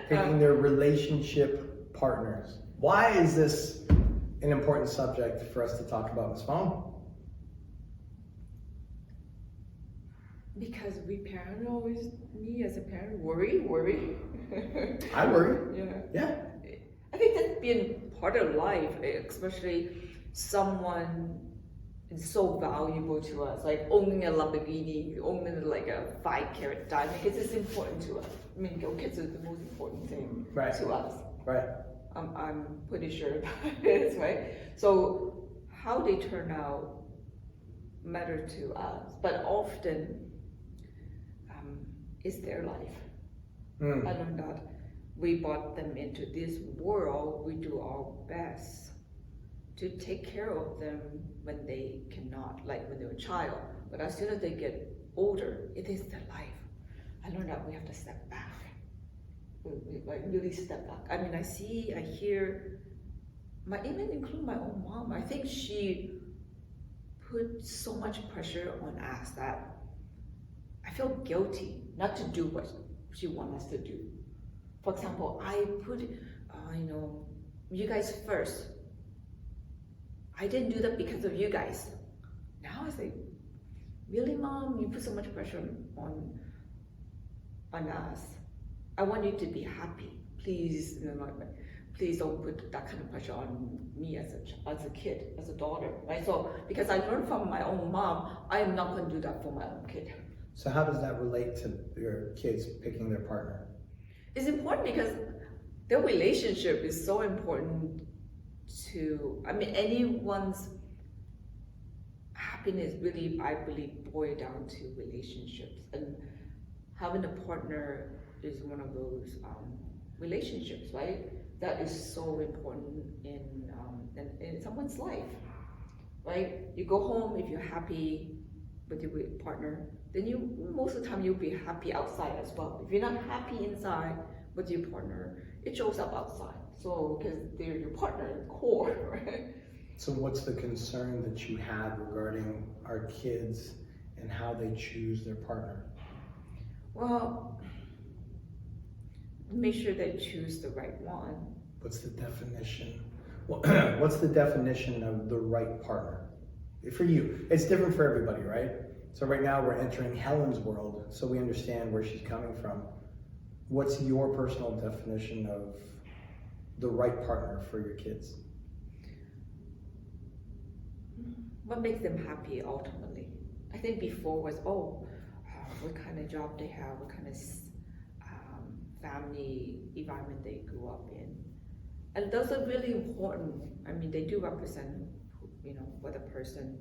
Picking their relationship partners. Why is this an important subject for us to talk about, Ms. Fong? Because we parents always, me as a parent, worry. I worry. Yeah. Yeah. I think that's been part of life, especially someone is so valuable to us, like owning a Lamborghini, owning like a 5-carat diamond, because it's important to us. I mean, your kids are the most important thing Right. to us. Right. I'm pretty sure about it, right? So how they turn out matter to us, but often it's their life. I learned that we brought them into this world, we do our best to take care of them when they cannot, like when they're a child. But as soon as they get older, it is their life. I learned that we have to step back. We like really step back. I mean, I hear, even include my own mom. I think she put so much pressure on us that I feel guilty not to do what she wants us to do. For example, I put, you guys first. I didn't do that because of you guys. Now I say, really, Mom? You put so much pressure on us. I want you to be happy. Please, please don't put that kind of pressure on me as a kid, as a daughter, right? So, because I learned from my own mom, I am not going to do that for my own kid. So how does that relate to your kids picking their partner? It's important because their relationship is so important to, anyone's happiness really, I believe, boils down to relationships. And having a partner is one of those relationships, right? That is so important in someone's life, right? You go home, if you're happy with your partner, then most of the time you'll be happy outside as well. If you're not happy inside with your partner, it shows up outside. So, because they're your partner, core, right? So what's the concern that you have regarding our kids and how they choose their partner? Well, make sure they choose the right one. What's the definition? What's the definition of the right partner? For you, it's different for everybody, right? So right now we're entering Helen's world, so we understand where she's coming from. What's your personal definition of the right partner for your kids? What makes them happy ultimately? I think before was, what kind of job they have, what kind of family environment they grew up in. And those are really important. I mean, they do represent, what a person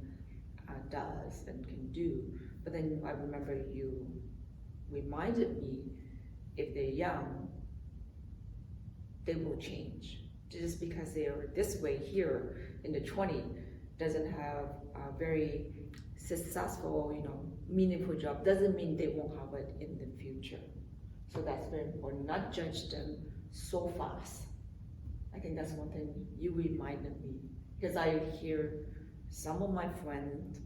does and can do. But then I remember you reminded me, if they're young, they will change. Just because they are this way here in the 20s doesn't have a very successful, meaningful job, doesn't mean they won't have it in the future. So that's very important, not judge them so fast. I think that's one thing you reminded me, because I hear some of my friends,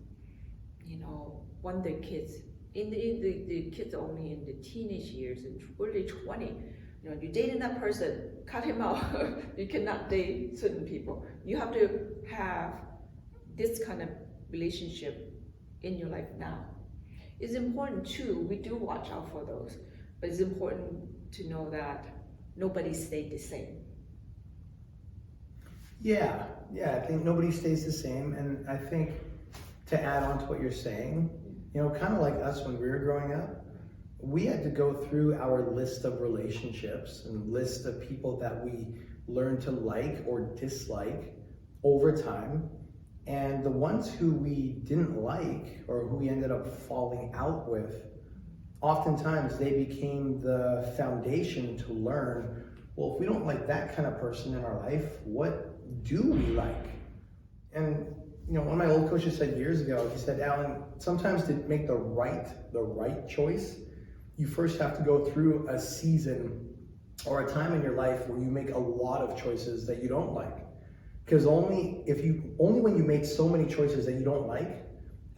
want their kids, the kids only in the teenage years, in early 20, you're dating that person, cut him out. You cannot date certain people. You have to have this kind of relationship in your life now. It's important too, we do watch out for those, but it's important to know that nobody stayed the same. Yeah, I think nobody stays the same, and I think to add on to what you're saying, kind of like us when we were growing up, we had to go through our list of relationships and list of people that we learned to like or dislike over time. And the ones who we didn't like or who we ended up falling out with, oftentimes they became the foundation to learn, well, if we don't like that kind of person in our life, what do we like? And one of my old coaches said years ago, he said, Alan, sometimes to make the right choice, you first have to go through a season or a time in your life where you make a lot of choices that you don't like. Because only when you make so many choices that you don't like,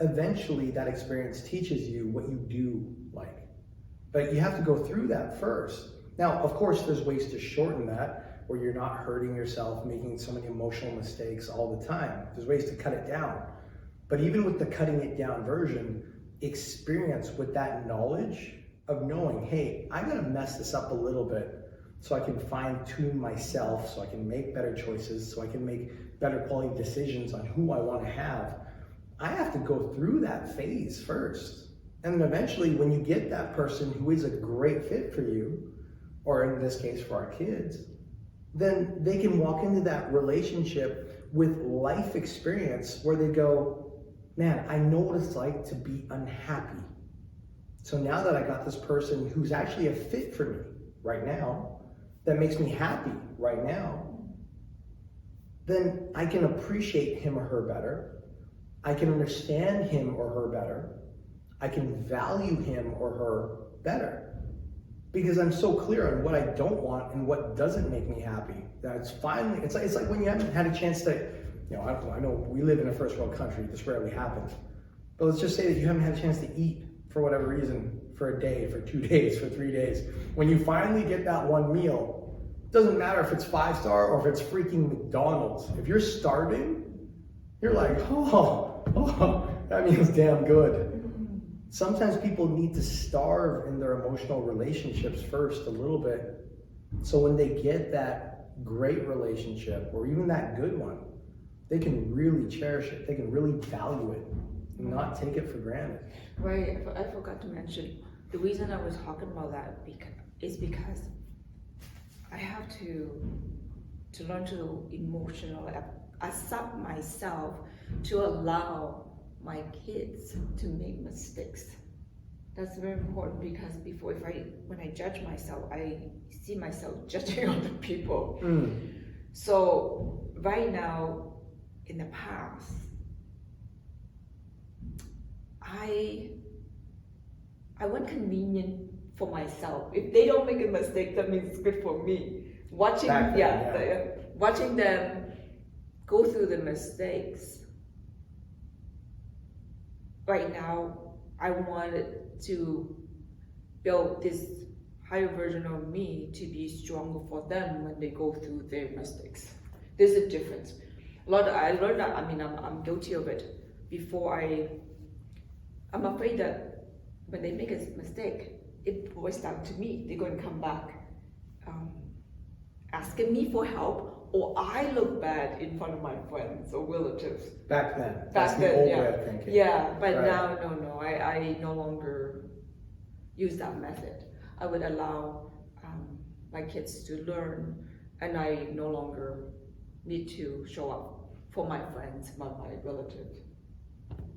eventually that experience teaches you what you do like. But you have to go through that first. Now, of course, there's ways to shorten that where you're not hurting yourself, making so many emotional mistakes all the time. There's ways to cut it down. But even with the cutting it down version, experience with that knowledge of knowing, hey, I gotta mess this up a little bit so I can fine tune myself, so I can make better choices, so I can make better quality decisions on who I wanna have. I have to go through that phase first. And then eventually when you get that person who is a great fit for you, or in this case for our kids, then they can walk into that relationship with life experience where they go, man, I know what it's like to be unhappy. So now that I got this person who's actually a fit for me right now, that makes me happy right now, then I can appreciate him or her better. I can understand him or her better. I can value him or her better. Because I'm so clear on what I don't want and what doesn't make me happy. That it's finally, it's like when you haven't had a chance to, I know we live in a first world country, this rarely happens. But let's just say that you haven't had a chance to eat for whatever reason, for a day, for 2 days, for 3 days. When you finally get that one meal, it doesn't matter if it's 5-star or if it's freaking McDonald's. If you're starving, you're like, oh, that means damn good. Sometimes people need to starve in their emotional relationships first a little bit. So when they get that great relationship or even that good one, they can really cherish it. They can really value it and not take it for granted. Right, I forgot to mention, the reason I was talking about that is because I have to learn to emotionally accept myself to allow my kids to make mistakes. That's very important because when I judge myself, I see myself judging other people. So right now, in the past, I want convenient for myself. If they don't make a mistake, that means it's good for me. Watching them go through the mistakes. Right now, I wanted to build this higher version of me to be stronger for them when they go through their mistakes. There's a difference. I learned that, I'm guilty of it. Before I'm afraid that when they make a mistake, it boils down to me. They're going to come back asking me for help, or I look bad in front of my friends or relatives. Back then. That's the old way of thinking. Yeah, but Right. now, no. I no longer use that method. I would allow my kids to learn, and I no longer need to show up for my friends, my relatives.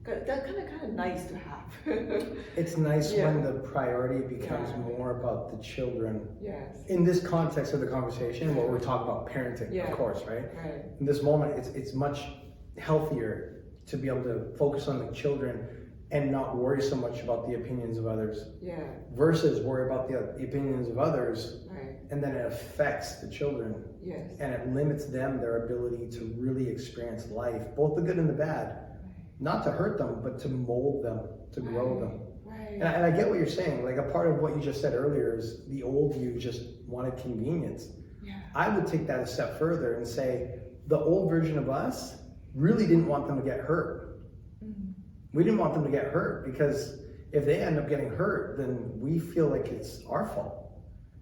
That's kind of nice to have. It's nice Yeah. when the priority becomes Yeah. more about the children. Yes. In this context of the conversation, what we're talking about parenting, Yeah. of course, right? Right. In this moment, it's much healthier to be able to focus on the children and not worry so much about the opinions of others Yeah. versus worry about the opinions of others, Right. and then it affects the children Yes. and it limits them their ability to really experience life, both the good and the bad. Not to hurt them, but to mold them, to grow them. Right. And I get what you're saying. Like, a part of what you just said earlier is the old you just wanted convenience. Yeah. I would take that a step further and say the old version of us really didn't want them to get hurt. We didn't want them to get hurt because if they end up getting hurt, then we feel like it's our fault.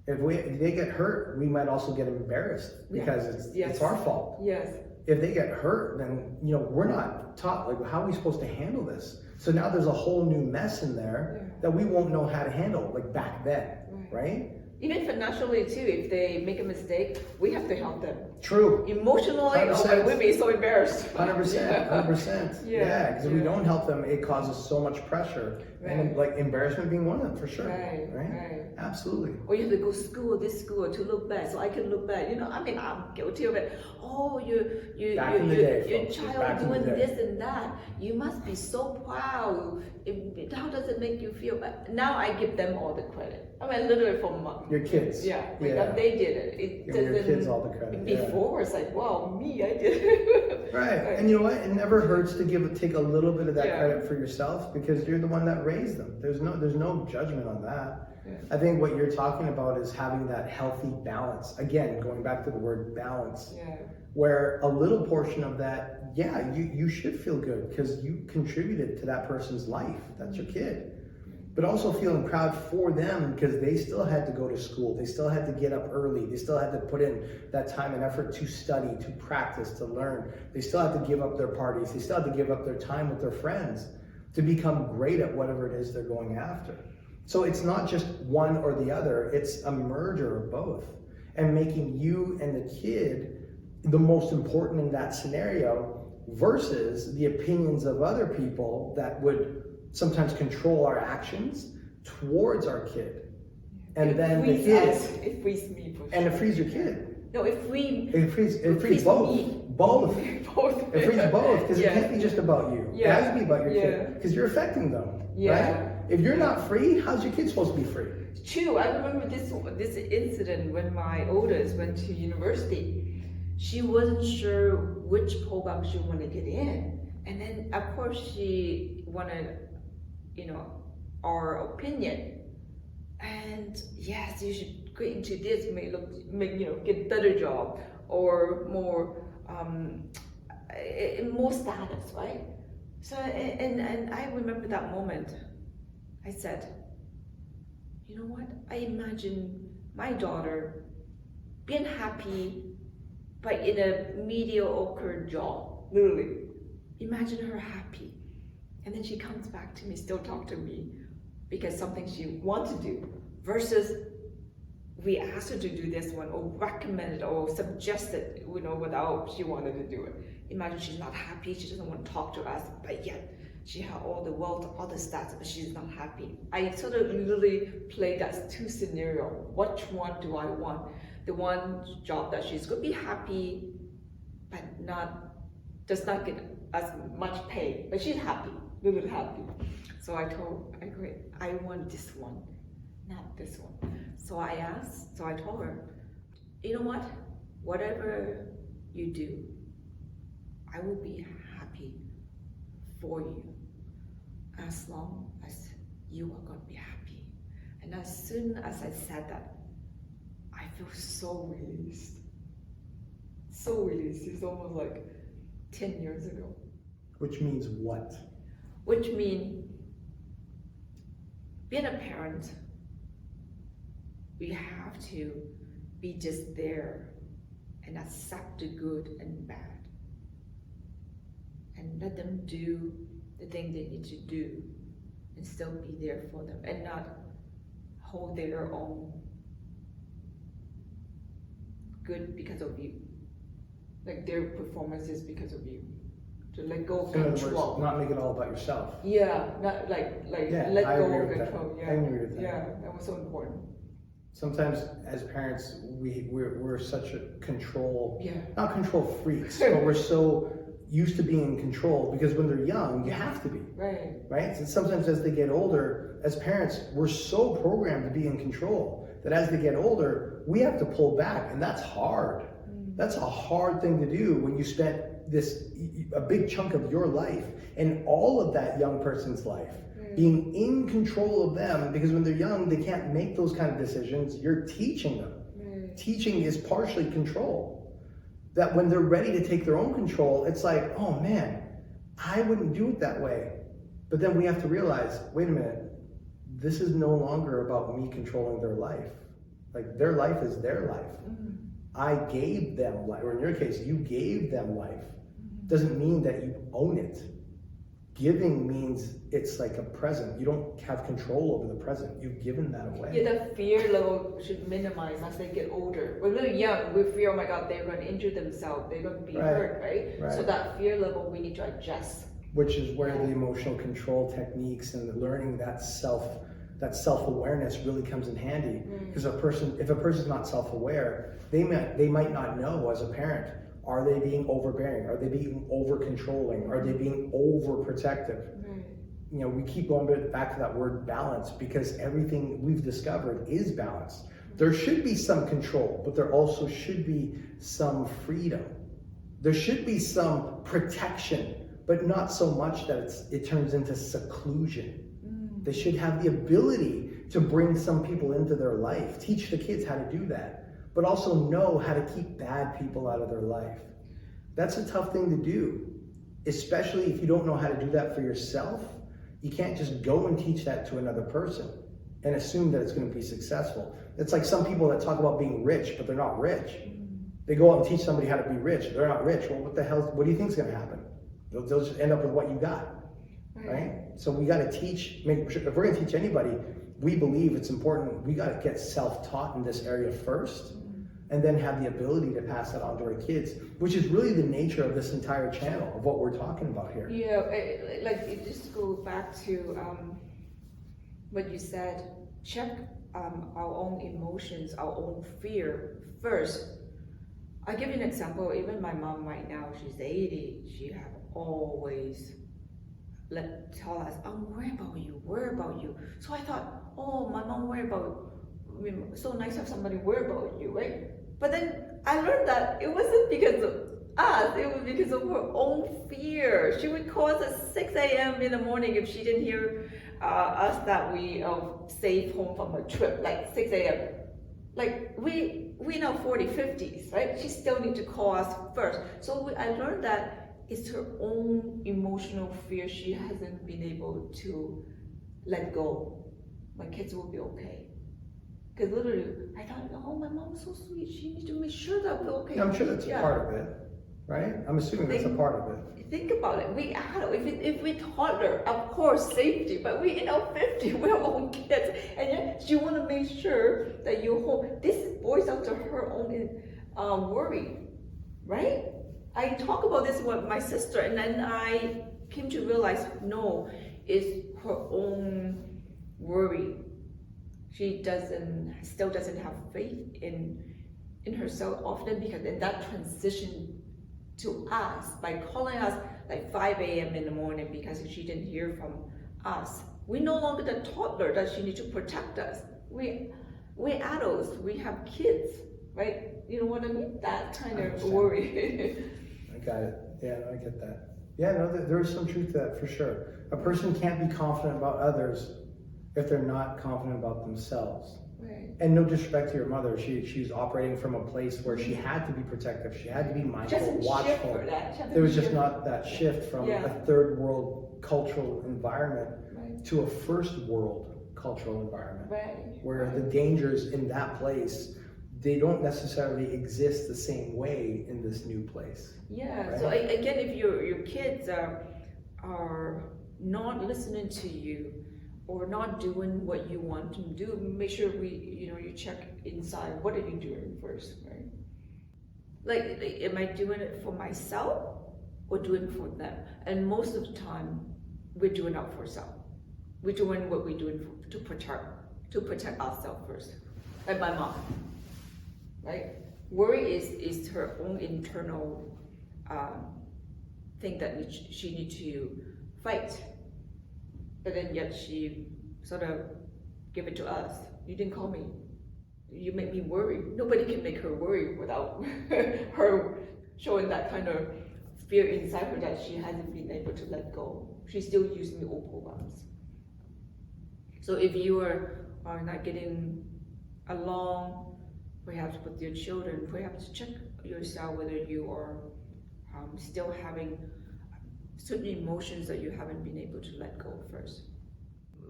If they get hurt, we might also get embarrassed because it's our fault. Yes. If they get hurt, then we're not taught, like, how are we supposed to handle this? So now there's a whole new mess in there that we won't know how to handle, like back then, right? Even financially too, if they make a mistake, we have to help them. True. Emotionally, 100%. we'd be so embarrassed. 100%, 100%. Yeah. Because if we don't help them, it causes so much pressure. And like embarrassment being one of them, for sure. Right. Absolutely. Or you have to go this school to look bad, so I can look bad. I'm guilty of it. Oh, Back in the day, your folks. child Back in the doing day. this and that. You must be so proud. How does it make you feel? But now I give them all the credit. Literally from Your kids. because they did it. It Give your doesn't. kids all the credit. Before it's like, wow, me, I did it. Right. And you know what? It never hurts to take a little bit of that Yeah. credit for yourself because you're the one that raised them. There's no judgment on that. I think what you're talking about is having that healthy balance. Again, going back to the word balance, where a little portion of that, yeah, you should feel good because you contributed to that person's life. That's your kid. But also feeling proud for them because they still had to go to school. They still had to get up early. They still had to put in that time and effort to study, to practice, to learn. They still had to give up their parties. They still had to give up their time with their friends to become great at whatever it is they're going after. So it's not just one or the other. It's a merger of both. And making you and the kid the most important in that scenario versus the opinions of other people that would sometimes control our actions towards our kid. And It then the frees kid, us, it frees me for sure. and it frees your kid. No, it frees It frees both. me. Both. Both. It frees both because Yeah. it can't be just about you. It Yeah. has to be about your Yeah. kid because you're affecting them. Yeah. Right? If you're not free, how's your kid supposed to be free? True, I remember this incident when my oldest went to university. She wasn't sure which program she wanted to get in. And then of course she wanted, our opinion. And yes, you should go into this, get better job or more more status, right? So and I remember that moment. I said, you know what? I imagine my daughter being happy, but in a mediocre job, literally. Imagine her happy. And then she comes back to me, still talk to me, because something she wants to do, versus we asked her to do this one, or recommended, or suggested, without she wanted to do it. Imagine she's not happy, she doesn't want to talk to us, but yet she had all the wealth, all the stats, but she's not happy. I sort of literally played that two scenario. Which one do I want? The one job that she's going to be happy, but does not get as much pay, but she's happy, literally happy. So I agreed, I want this one, not this one. So I told her, you know what? Whatever you do, I will be happy for you, as long as you are going to be happy. And as soon as I said that, I feel so released. So released. It's almost like 10 years ago. Which means what? Which means being a parent, we have to be just there and accept the good and bad. And let them do the thing they need to do and still be there for them and not hold their own good because of you. Like their performance is because of you. To let go of In other control. words, not make it all about yourself. Yeah, not like Yeah, let I go agree of with that. control. Yeah. I agree with that. Yeah, that was so important. Sometimes as parents, we're such a control, Yeah. not control freaks, but we're so used to being in control because when they're young, you have to be, Right. right? And sometimes as they get older, as parents, we're so programmed to be in control that as they get older, we have to pull back, and that's hard. That's a hard thing to do when you spent a big chunk of your life and all of that young person's life being in control of them, because when they're young, they can't make those kind of decisions. You're teaching them. Teaching is partially control. That when they're ready to take their own control, it's like, oh man, I wouldn't do it that way. But then we have to realize, wait a minute, this is no longer about me controlling their life. Like their life is their life. I gave them life, or in your case, you gave them life. Doesn't mean that you own it. Giving means it's like a present. You don't have control over the present. You've given that away. Yeah, the fear level should minimize as they get older. When they're young, we fear, oh my God, they're going to injure themselves. They're going to be hurt, right? So that fear level, we need to adjust. Which is where the emotional control techniques and the learning that self-awareness really comes in handy. Because if a person's not self-aware, they might not know as a parent, are they being overbearing? Are they being over-controlling? Are they being overprotective? We keep going back to that word balance because everything we've discovered is balance. There should be some control, but there also should be some freedom. There should be some protection, but not so much that it turns into seclusion. They should have the ability to bring some people into their life. Teach the kids how to do that, but also know how to keep bad people out of their life. That's a tough thing to do, especially if you don't know how to do that for yourself. You can't just go and teach that to another person and assume that it's going to be successful. It's like some people that talk about being rich, but they're not rich. They go out and teach somebody how to be rich. They're not rich. Well, what the hell? What do you think is going to happen? They'll just end up with what you got, right? So we got to teach. If we're going to teach anybody, we believe it's important. We got to get self-taught in this area first, and then have the ability to pass that on to our kids, which is really the nature of this entire channel of what we're talking about here. Yeah, like it just go back to what you said. Check our own emotions, our own fear first. I'll give you an example. Even my mom right now, she's 80. She have always tell us, I'm worried about you. So I thought, oh, my mom worried about. I mean, so nice to have somebody worry about you, right? But then I learned that it wasn't because of us, it was because of her own fear. She would call us at 6 a.m. in the morning if she didn't hear us that we safe home from a trip, like 6 a.m. Like we now 40, 50s, right? She still need to call us first. So I learned that it's her own emotional fear she hasn't been able to let go. My kids will be okay. Because literally, I thought, oh, my mom is so sweet. She needs to make sure that we're okay. Yeah, I'm sure that's a part of it, right? I'm assuming that's a part of it. Think about it. We adult, if we toddler, of course, safety. But we, 50, we're own kids, and yet she want to make sure that you're home. This boils down to her own worry, right? I talk about this with my sister, and then I came to realize, no, it's her own worry. She still doesn't have faith in herself often, because in that transition to us, by calling us like 5 a.m. in the morning because she didn't hear from us, we're no longer the toddler that she needs to protect us. We're adults, we have kids, right? You know what I mean? That kind of worry. I got it. Yeah, I get that. Yeah, no, there is some truth to that for sure. A person can't be confident about others if they're not confident about themselves. Right. And no disrespect to your mother, she's operating from a place where she had to be protective, she had to be mindful, watchful. There was just not that shift from a third world cultural environment to a first world cultural environment, where the dangers in that place, they don't necessarily exist the same way in this new place. Yeah. Right? So again, if your kids are not listening to you, or not doing what you want to do, make sure you check inside. What are you doing first, right? Like, am I doing it for myself or doing it for them? And most of the time, we're doing it for ourselves. We're doing what we're doing to protect ourselves first. Like my mom, right? Worry is her own internal thing that she needs to fight. But then yet she sort of give it to us. You didn't call me. You make me worry. Nobody can make her worry without her showing that kind of fear inside her that she hasn't been able to let go. She's still using the old programs. So if you are not getting along, perhaps with your children, perhaps check yourself whether you are still having certain emotions that you haven't been able to let go first.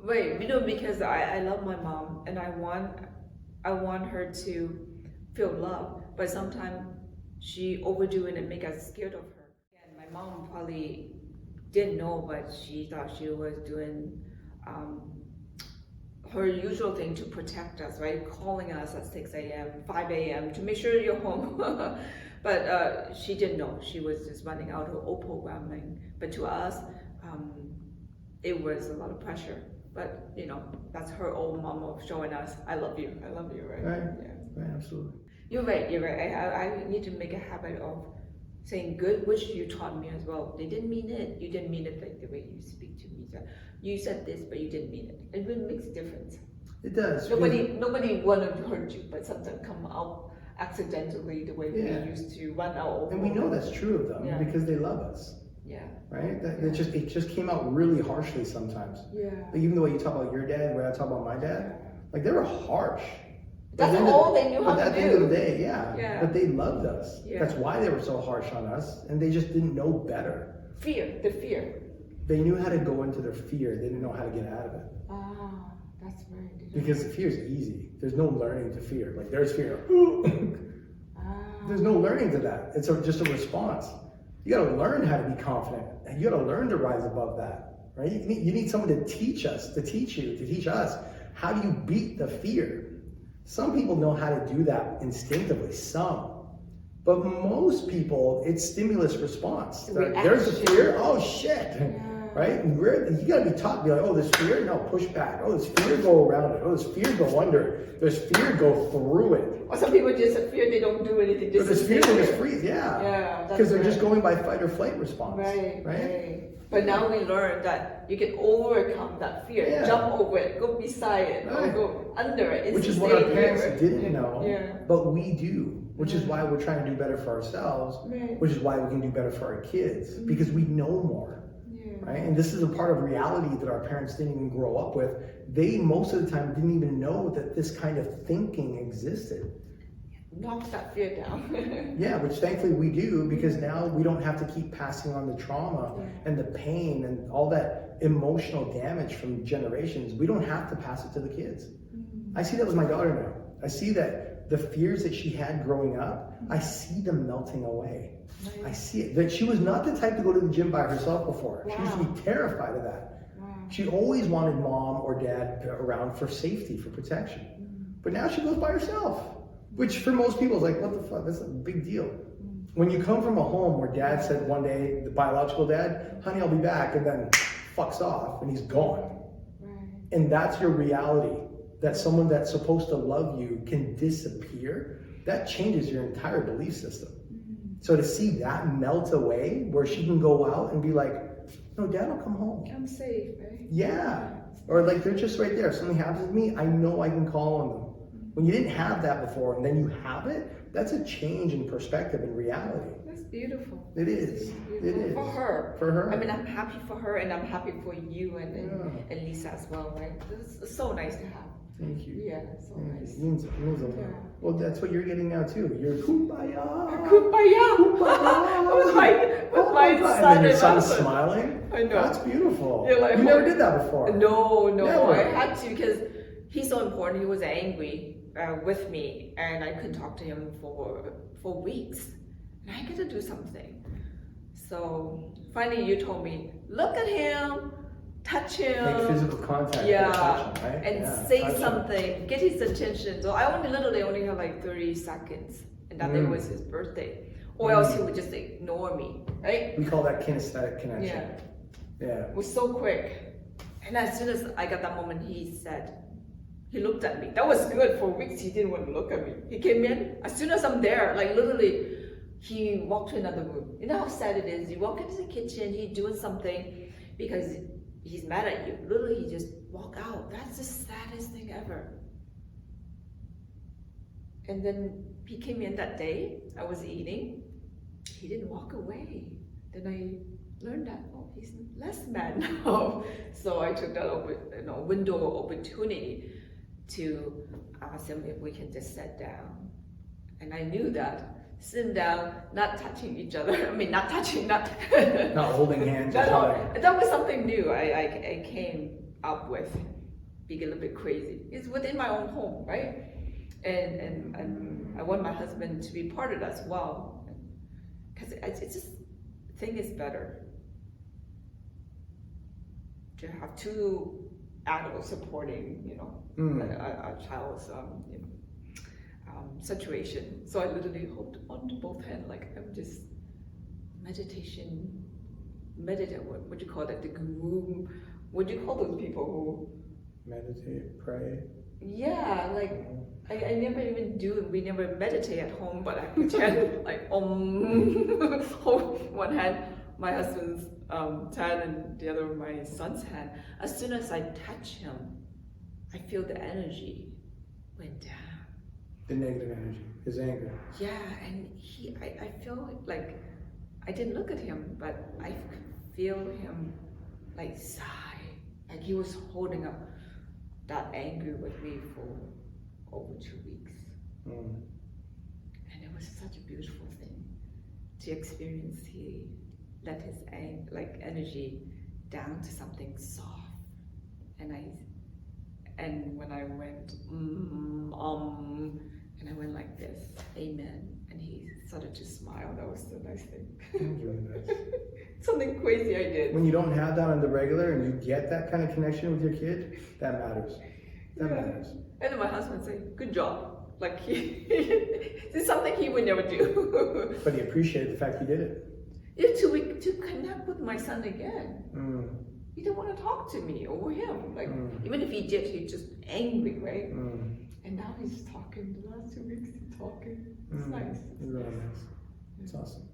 Right, because I love my mom and I want her to feel love, but sometimes she overdo it and make us scared of her. And my mom probably didn't know, but she thought she was doing her usual thing to protect us, right? Calling us at 6 a.m., 5 a.m. to make sure you're home. But she didn't know. She was just running out of old programming. But to us, it was a lot of pressure. But that's her old mama showing us, I love you, right? Right. Yeah. Right, absolutely. You're right. I need to make a habit of saying good, which you taught me as well. They didn't mean it. You didn't mean it like the way you speak to me. So you said this, but you didn't mean it. It really makes a difference. It does. Nobody wanted to hurt you, but sometimes come out accidentally the way we used to run our own. And we know that's true of them because they love us. Yeah. Right? It just came out really harshly sometimes. Yeah. Like, even the way you talk about your dad, the way I talk about my dad, Like they were harsh. That's But at the end all of- they knew how but to at the end of the do. day, yeah. Yeah. But they loved us. Yeah. That's why they were so harsh on us, and they just didn't know better. Fear, the fear. They knew how to go into their fear. They didn't know how to get out of it. Ah, that's right. Because fear is easy. There's no learning to fear. Like there's fear. There's no learning to that. It's just a response. You got to learn how to be confident. And you got to learn to rise above that, right? You need someone to teach us, to teach you, to teach us. How do you beat the fear? Some people know how to do that instinctively, some. But most people, it's stimulus response. There's a fear, oh shit, right? And you gotta be taught, be like, oh, there's fear, no, push back. Oh, there's fear, go around it. Oh, there's fear, go under it. There's fear, go through it. Or some people just have fear, they don't do anything. But there's fear, they just freeze, yeah. Yeah, that's Because they're just right. going by fight or flight response. Right. But now we learn that you can overcome that fear, Yeah. jump over it, go beside it, Right. or go under it. It's Which is the what our same parents here. didn't know, Yeah. but we do. Which is why we're trying to do better for ourselves, Right. which is why we can do better for our kids, because we know more. Yeah. Right? And this is a part of reality that our parents didn't even grow up with. They, most of the time, didn't even know that this kind of thinking existed. Knock that fear down. Yeah, which thankfully we do, because now we don't have to keep passing on the trauma and the pain and all that emotional damage from generations. We don't have to pass it to the kids. I see that with my daughter now. I see that the fears that she had growing up, I see them melting away. I see it. That she was not the type to go to the gym by herself before. She used to be terrified of that. She always wanted mom or dad around for safety, for protection. But now she goes by herself, which for most people is like, what the fuck? That's a big deal. When you come from a home where dad said one day, the biological dad, honey, I'll be back, and then fucks off and he's gone. And that's your reality. That someone that's supposed to love you can disappear, that changes your entire belief system. So to see that melt away, where she can go out and be like, no, dad will come home. I'm safe, right? Yeah. Or like they're just right there. If something happens to me, I know I can call on them. When you didn't have that before and then you have it, that's a change in perspective and reality. That's beautiful. It is. It is. For her. For her. I mean, I'm happy for her and I'm happy for you and Lisa as well, right? It's so nice to have. Thank you. Yeah, so nice. It means a lot. Yeah. Well, that's what you're getting now too. You're kumbaya. Kumbaya! Kumbaya. with my Oh my God. son And then your son's husband. smiling. I know. That's beautiful. Yeah, like, you never did that before. No, Never. I had to because he's so important. He was angry with me, and I couldn't talk to him for weeks. And I got to do something. So finally, you told me, look at him, touch him. Make physical contact. Yeah, touch him, right? and Yeah, say touch him. something, get his attention. So I only had like 30 seconds, and that day was his birthday. Or else he would just ignore me, right? We call that kinesthetic connection. Yeah. Yeah. It was so quick. And as soon as I got that moment, he looked at me. That was good. For weeks, he didn't want to look at me. He came in, as soon as I'm there, like literally, he walked to another room. You know how sad it is? You walk into the kitchen, he's doing something because he's mad at you. Literally, he just walk out. That's the saddest thing ever. And then he came in that day, I was eating. He didn't walk away. Then I learned that, oh, he's less mad now. So I took that window of opportunity to ask him if we can just sit down. And I knew that sitting down, not touching each other. I mean, not touching, not holding hands. Or something. that was something new I came up with, being a little bit crazy. It's within my own home, right? And I want my husband to be part of that as well, because it's just, thing is better to have two adults supporting, a child's situation. So I literally hold onto both hands, like I'm just meditate. What do you call that? The guru. What do you call those people who meditate, pray? Yeah, like I never even do. We never meditate at home, but I pretend like hold one hand, my husband's hand, and the other my son's hand. As soon as I touch him, I feel the energy went down. The negative energy, his anger. Yeah, and I feel like I didn't look at him, but I could feel him like sigh, like he was holding up. that angry with me for over 2 weeks. Mm. And it was such a beautiful thing to experience. He let his energy down to something soft. And when I went, and I went like this, amen. And he started to smile. That was the nice thing. That was really nice. Something crazy I did. When you don't have that on the regular and you get that kind of connection with your kid, that matters. That matters. And then my husband said, good job. Like it's something he would never do. But he appreciated the fact you did it. Yeah, to connect with my son again. Mm. He didn't want to talk to me or him. Like Mm. even if he did, he's just angry, right? Mm. And now he's talking. The last 2 weeks he's talking. It's Mm. nice. It's really nice. It's awesome.